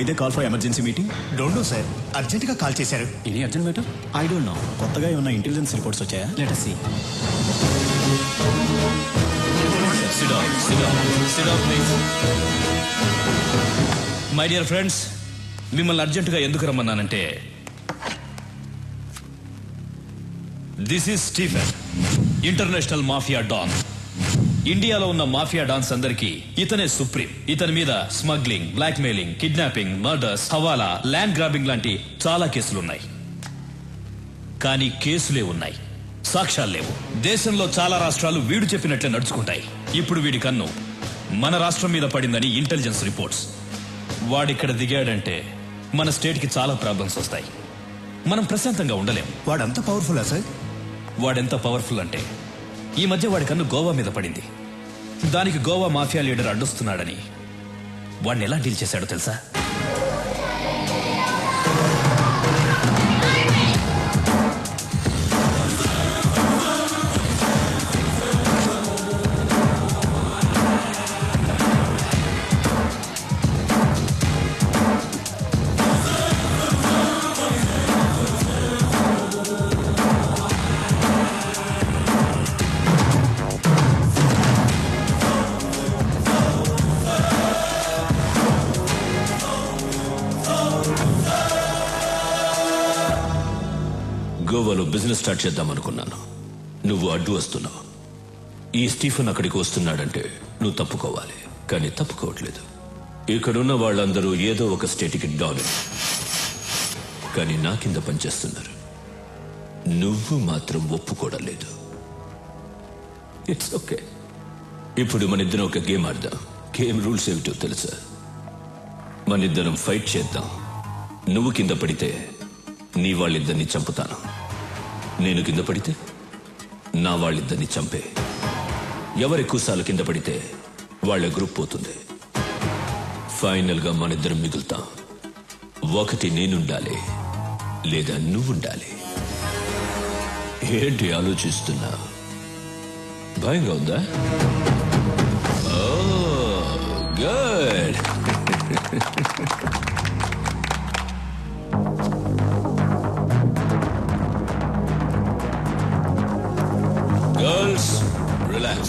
They call for emergency meeting? Don't know sir, అర్జెంటుగా call చేశారు. Any urgent matter? I don't know. కొత్తగా ఏమన్నా intelligence reports వచ్చాయా? Let us see. Sit down, sit down, sit down, please. My dear friends, మిమ్మల్ని అర్జెంటుగా ఎందుకు రమ్మన్నానంటే, this is Stephen, international mafia don. ఇండియాలో ఉన్న మాఫియా డాన్స్ అందరికీ ఇతనే సుప్రీం. ఇతని మీద smuggling, blackmailing, kidnapping, murders, hawala, land grabbing లాంటి చాలా కేసులున్నాయి. కానీ కేసులే ఉన్నాయి, సాక్ష్యాలు లేవు. దేశంలో చాలా రాష్ట్రాలు వీడు చెప్పినట్లే నడుచుకుంటాయి. ఇప్పుడు వీడి కన్ను మన రాష్ట్రం మీద పడిందని ఇంటెలిజెన్స్ రిపోర్ట్స్. వాడిక్కడ దిగాడంటే మన స్టేట్ కి చాలా ప్రాబ్లమ్స్ వస్తాయి. మనం ప్రశాంతంగా ఉండలేం. వాడంత పవర్ఫుల్లా సార్? వాడెంత పవర్ఫుల్ అంటే, ఈ మధ్య వాడి కన్ను గోవా మీద పడింది. దానికి గోవా మాఫియా లీడర్ అడ్డొస్తున్నాడని వాడిని ఎలా డీల్ చేశాడో తెలుసా? గోవాలో బిజినెస్ స్టార్ట్ చేద్దాం అనుకున్నాను. నువ్వు అడ్డు వస్తున్నావు. ఈ స్టీఫెన్ అక్కడికి వస్తున్నాడంటే నువ్వు తప్పుకోవాలి, కానీ తప్పుకోవట్లేదు. ఇక్కడున్న వాళ్ళందరూ ఏదో ఒక స్టేట్కి డాన్, కానీ నా కింద పనిచేస్తున్నారు. నువ్వు మాత్రం ఒప్పుకోవడం లేదు. It's okay. ఇప్పుడు మనిద్దరం ఒక గేమ్ ఆడదాం. గేమ్ రూల్స్ ఏమిటో తెలుసా? మనిద్దరం ఫైట్ చేద్దాం. నువ్వు కింద పడితే నీ వాళ్ళిద్దరిని చంపుతాను. నేను కింద పడితే నా వాళ్ళిద్దరిని చంపే. ఎవరెక్కువసార్లు కింద పడితే వాళ్ళ గ్రూప్ పోతుంది. ఫైనల్ గా మనిద్దరం మిగులుతాం. ఒకటి నేనుండాలి, లేదా నువ్వుండాలి. ఏంటి ఆలోచిస్తున్నా? భయంగా ఉందా? గుడ్. Girls, relax.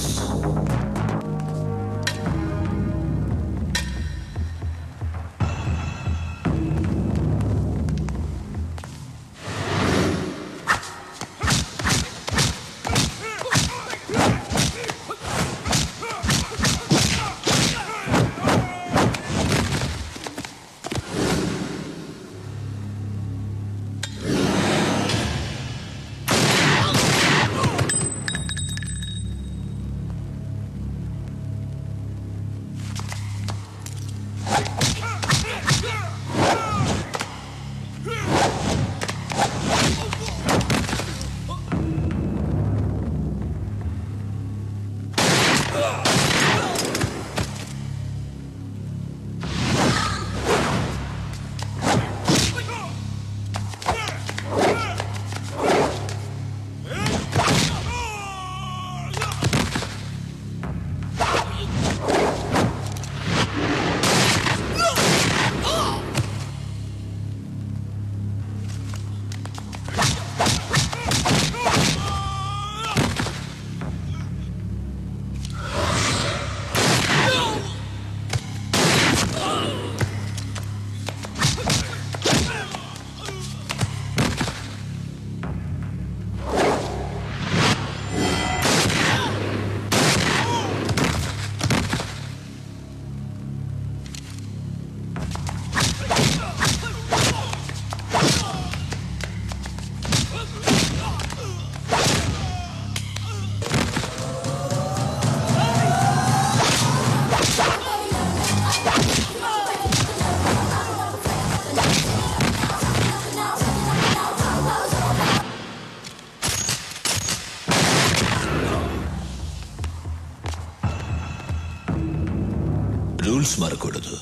రూల్స్ మారకూడదు.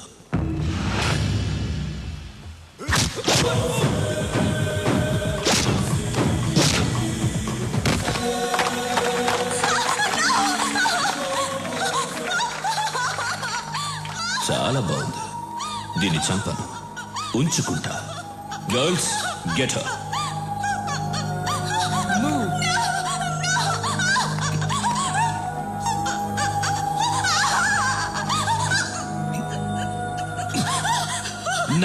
చాలా బాగుంది. దీన్ని చంపాను. ఉంచుకుంటా. Girls get her.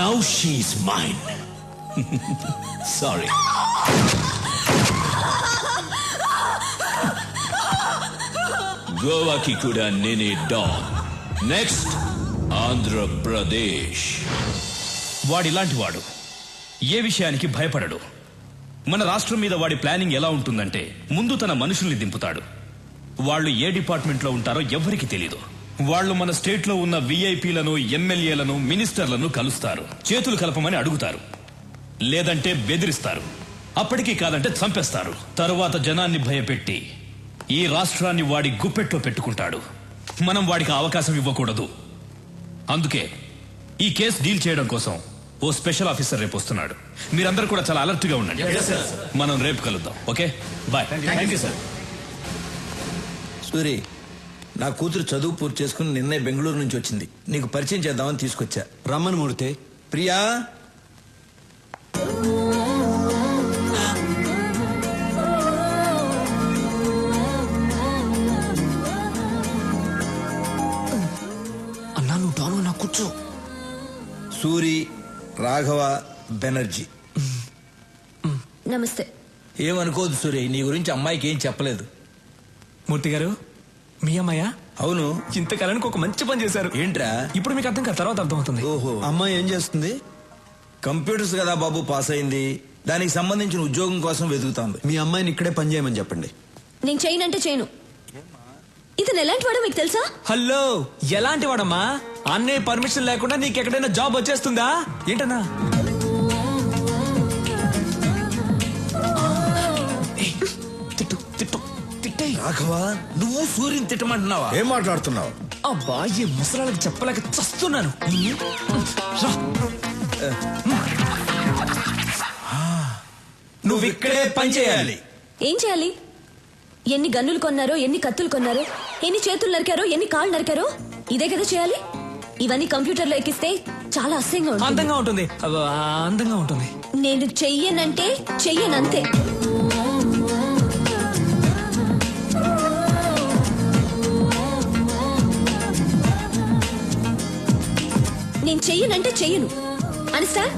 Now she's mine. Sorry. గోవాకి కూడా నేనే డాన్. నెక్స్ట్ ఆంధ్రప్రదేశ్. వాడిలాంటి వాడు ఏ విషయానికి భయపడడు. మన రాష్ట్రం మీద వాడి ప్లానింగ్ ఎలా ఉంటుందంటే ముందు తన మనుషుల్ని దింపుతాడు. వాళ్ళు ఏ డిపార్ట్మెంట్లో ఉంటారో ఎవ్వరికి తెలీదు. వాళ్ళు మన స్టేట్ లో ఉన్న విఐపీలను, ఎమ్మెల్యేలను, మినిస్టర్లను కలుస్తారు. చేతులు కలపమని అడుగుతారు, లేదంటే బెదిరిస్తారు. అప్పటికీ కాదంటే చంపేస్తారు. తరువాత జనాన్ని భయపెట్టి ఈ రాష్ట్రాన్ని వాడి గుప్పెట్లో పెట్టుకుంటాడు. మనం వాడికి అవకాశం ఇవ్వకూడదు. అందుకే ఈ కేసు డీల్ చేయడం కోసం ఓ స్పెషల్ ఆఫీసర్ రేపు వస్తున్నాడు. మీరందరూ కూడా చాలా అలర్ట్ గా ఉండండి. మనం రేపు కలుద్దాం. Okay, bye. Thank you sir. Suri, నా కూతురు చదువు పూర్తి చేసుకుని నిన్నే బెంగళూరు నుంచి వచ్చింది. నీకు పరిచయం చేద్దామని తీసుకొచ్చా. రమ్మన్ మూర్తి. ప్రియా, అన్నా నువ్వు డాను నా కూర్చో. సూరి, రాఘవ బెనర్జీ. నమస్తే. ఏమనుకోదు సూరి, నీ గురించి అమ్మాయికి ఏం చెప్పలేదు. మూర్తి గారు, మీ అమ్మాయ అవును, ఇంతకాలానికి ఒక మంచి పని చేశారు. ఏంట్రా? ఇప్పుడు మీకు అర్థం కాదు, తర్వాత అర్థం అవుతుంది. ఓహో, అమ్మాయి ఏం చేస్తుంది? కంప్యూటర్స్ కదా బాబు, పాస్ అయింది. దానికి సంబంధించిన ఉద్యోగం కోసం వెతుకుతాంది. మీ అమ్మాయిని ఇక్కడే పని చేయమని చెప్పండి. నేను చేయనంటే చేయను. ఇతను ఎలాంటి వాడో మీకు తెలుసా? హలో, ఎలాంటి వాడమ్మా? అన్నయ్య పర్మిషన్ లేకుండా నీకు ఎక్కడైనా జాబ్ వచ్చేస్తుందా ఏంటన్నా? ఏయ్, తిట్టు తిట్టు తిట్టేయ్. రాఘవ, నువ్వు సూర్యుని తిట్టమంటున్నావా? ఏం మాట్లాడుతున్నావు? అబ్బా, ఈ ముసలాళ్ళకి చెప్పలేక చస్తున్నాను. రా. నువ్వు ఇక్కడే పని చేయాలి. ఏం చేయాలి? ఎన్ని గన్నులు కొన్నారో, ఎన్ని కత్తులు కొన్నారో, ఎన్ని చేతులు నరికారో, ఎన్ని కాళ్ళు నరికారో, ఇదే కదా చేయాలి. ఇవన్నీ కంప్యూటర్లో ఎక్కిస్తే చాలా అసహ్యంగా ఉంటుంది. అందంగా ఉంటుంది. అబ్బా, అందంగా ఉంటుంది. నేను చెయ్యనంటే చెయ్యనంతే. నేను చెయ్యనంటే చెయ్యను. అండర్స్టాండ్?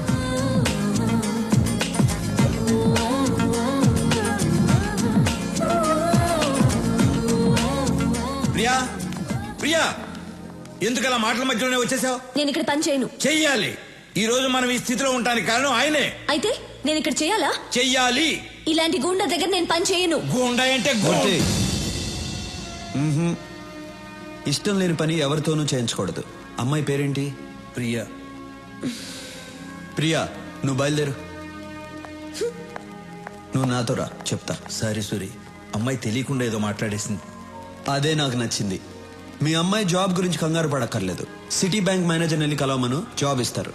ప్రియా, ప్రియా, ఎందుకు అలా మాటల మధ్యలోనే వచ్చేసావు? నేను ఇక్కడ పని చేయను. చెయ్యాలి. ఈ రోజు మనం ఈ స్థితిలో ఉండడానికి కారణం ఆయనే. అయితే నేను ఇక్కడ చేయాలా? చెయ్యాలి. ఇలాంటి గూండా దగ్గర నేను పని చేయను. గుండా అంటే మూర్తి. ఇష్టం లేని పని ఎవరితోనూ చేయించకూడదు. అమ్మాయి పేరేంటి? ప్రియా. ప్రియా, నువ్వు బయలుదేరు. నువ్వు నాతో రా, చెప్తా. సారీ సూరి, అమ్మాయి తెలియకుండా ఏదో మాట్లాడేసింది. అదే నాకు నచ్చింది. మీ అమ్మాయి జాబ్ గురించి కంగారు పడక్కర్లేదు. సిటీ బ్యాంక్ మేనేజర్ వెళ్ళి కలవమను, జాబ్ ఇస్తారు.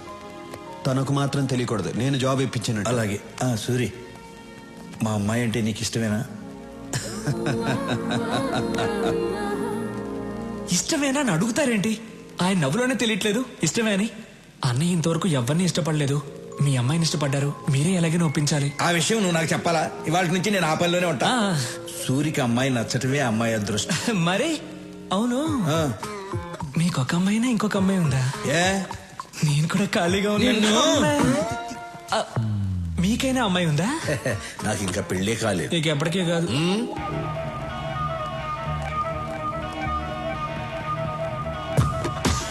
తనకు మాత్రం తెలియకూడదు నేను జాబ్ ఇప్పించాను. అలాగే. సూరి, మా అమ్మాయి అంటే నీకు ఇష్టమేనా? ఇష్టమేనా అని అడుగుతారేంటి? ఆయన నవ్వులోనే తెలియట్లేదు ఇష్టమే అని. అన్నయ్య ఇంతవరకు ఎవరిని ఇష్టపడలేదు. మీ అమ్మాయిని ఇష్టపడ్డారు, మీరే ఎలాగైనా ఒప్పించాలి. ఆ విషయం నువ్వు నాకు చెప్పాలా? ఇవాళ నుంచి నేను ఆ పనిలోనే ఉంటా. సూరికి అమ్మాయి నచ్చటమే అమ్మాయి అదృష్టం. మరి అవును, మీకు ఒక అమ్మాయినా ఇంకొక అమ్మాయి ఉందా? ఏ, నేను కూడా ఖాళీగా ఉన్నాను. ఆ, మీకైనా అమ్మాయి ఉందా? నాకు ఇంకా పెళ్ళే కాలేదు. నీకు ఎప్పటికే కాదు.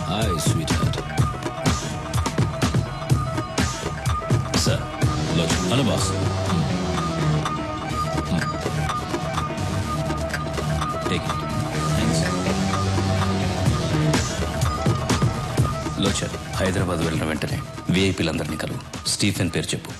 Hi sweetheart. Sir, hello boss. Take it. Thanks. లోచర్, హైదరాబాద్ వెళ్ళిన వెంటనే విఐపీలందరినీ కలువు. స్టీఫెన్ పేరు చెప్పు.